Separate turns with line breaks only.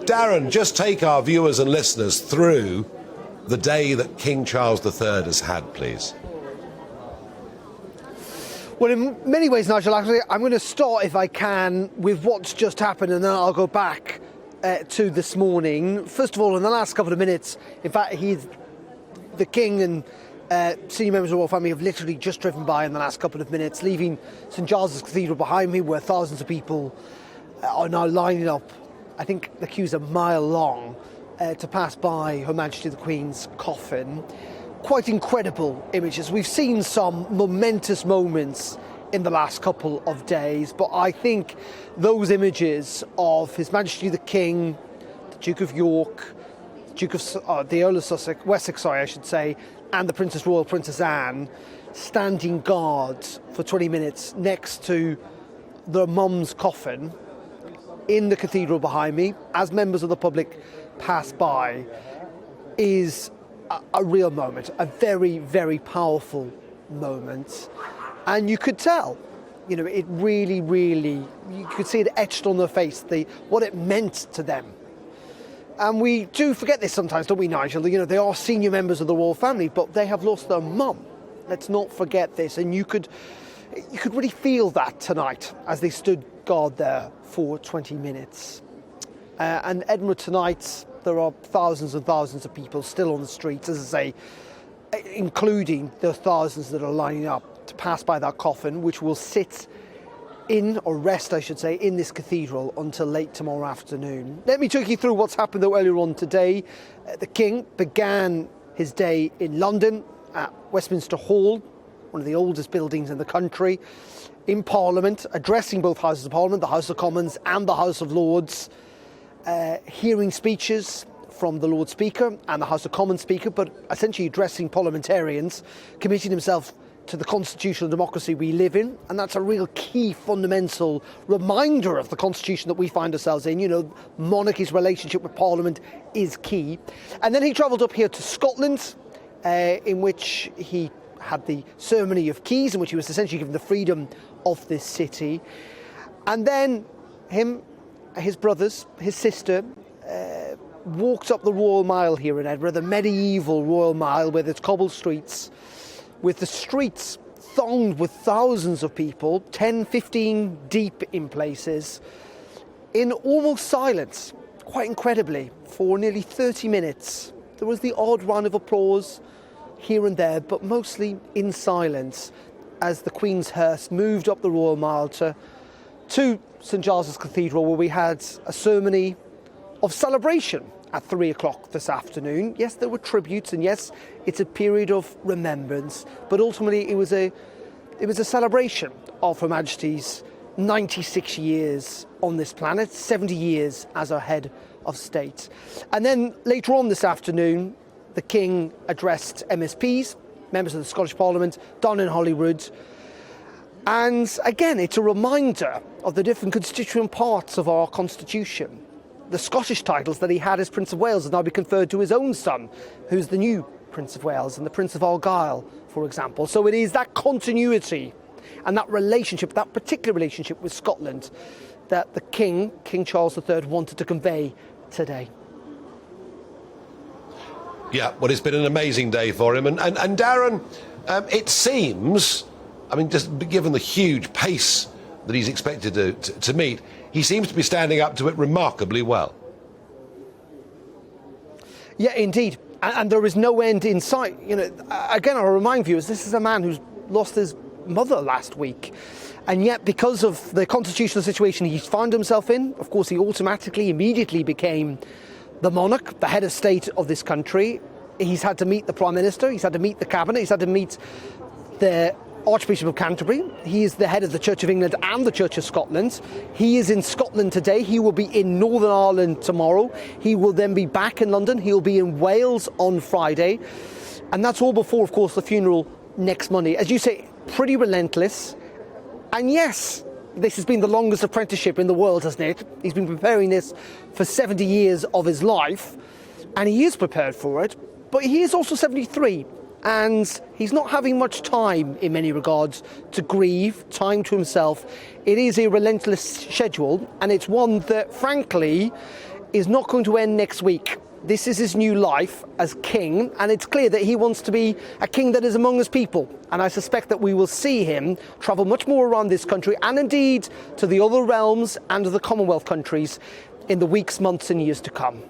Darren, just take our viewers and listeners through the day that King Charles III has had, please.
Well, in many ways, Nigel, actually, I'm going to start, if I can, with what's just happened, and then I'll go back to this morning. First of all, in the last couple of minutes, in fact, the King and senior members of the royal family have literally just driven by in the last couple of minutes, leaving St Giles's Cathedral behind me, where thousands of people are now lining up. I think the queue's a mile long to pass by Her Majesty the Queen's coffin. Quite incredible images. We've seen some momentous moments in the last couple of days, but I think those images of His Majesty the King, the Duke of York, the Earl of Sussex, Wessex, I should say, and the Princess Royal, Princess Anne, standing guard for 20 minutes next to their mum's coffin in the cathedral behind me, as members of the public pass by, is a real moment, a very, very powerful moment. And you could tell, it really, you could see it etched on their face, what it meant to them. And we do forget this sometimes, don't we, Nigel? They are senior members of the royal family, but they have lost their mum. Let's not forget this. And you could really feel that tonight as they stood guard there for 20 minutes. And Edinburgh tonight, there are thousands and thousands of people still on the streets, as I say, including the thousands that are lining up to pass by that coffin, which will sit or rest, I should say, in this cathedral until late tomorrow afternoon. Let me take you through what's happened, though, earlier on today. The King began his day in London at Westminster Hall, one of the oldest buildings in the country, in Parliament, addressing both Houses of Parliament, the House of Commons and the House of Lords, hearing speeches from the Lord Speaker and the House of Commons Speaker, but essentially addressing parliamentarians, committing himself to the constitutional democracy we live in. And that's a real key fundamental reminder of the constitution that we find ourselves in. Monarchy's relationship with Parliament is key. And then he travelled up here to Scotland, in which he had the ceremony of keys, in which he was essentially given the freedom of this city. And then his brothers, his sister, walked up the Royal Mile here in Edinburgh, the medieval Royal Mile with its cobbled streets, with the streets thronged with thousands of people, 10, 15 deep in places, in almost silence, quite incredibly, for nearly 30 minutes. There was the odd round of applause here and there, but mostly in silence, as the Queen's hearse moved up the Royal Mile to St Giles's Cathedral, where we had a ceremony of celebration at 3 o'clock this afternoon. Yes, there were tributes, and yes, it's a period of remembrance, but ultimately it was a celebration of Her Majesty's 96 years on this planet, 70 years as our head of state. And then later on this afternoon, the King addressed MSPs, members of the Scottish Parliament, down in Holyrood. And again, it's a reminder of the different constituent parts of our constitution. The Scottish titles that he had as Prince of Wales have now been conferred to his own son, who's the new Prince of Wales, and the Prince of Argyll, for example. So it is that continuity and that relationship, that particular relationship with Scotland, that the King Charles III, wanted to convey today.
Yeah, well, it's been an amazing day for him. And Darren, it seems, just given the huge pace that he's expected to meet, he seems to be standing up to it remarkably well.
Yeah, indeed. And there is no end in sight. Again, I'll remind viewers, this is a man who's lost his mother last week. And yet, because of the constitutional situation he's found himself in, of course, he immediately became the monarch, the head of state of this country. He's had to meet the Prime Minister, he's had to meet the Cabinet, he's had to meet the Archbishop of Canterbury. He is the head of the Church of England and the Church of Scotland. He is in Scotland today. He will be in Northern Ireland tomorrow. He will then be back in London. He'll be in Wales on Friday. And that's all before, of course, the funeral next Monday. As you say, pretty relentless. And yes, this has been the longest apprenticeship in the world, hasn't it? He's been preparing this for 70 years of his life, and he is prepared for it. But he is also 73. And he's not having much time, in many regards, to grieve, time to himself. It is a relentless schedule, and it's one that, frankly, is not going to end next week. This is his new life as king, and it's clear that he wants to be a king that is among his people. And I suspect that we will see him travel much more around this country, and indeed to the other realms and the Commonwealth countries in the weeks, months and years to come.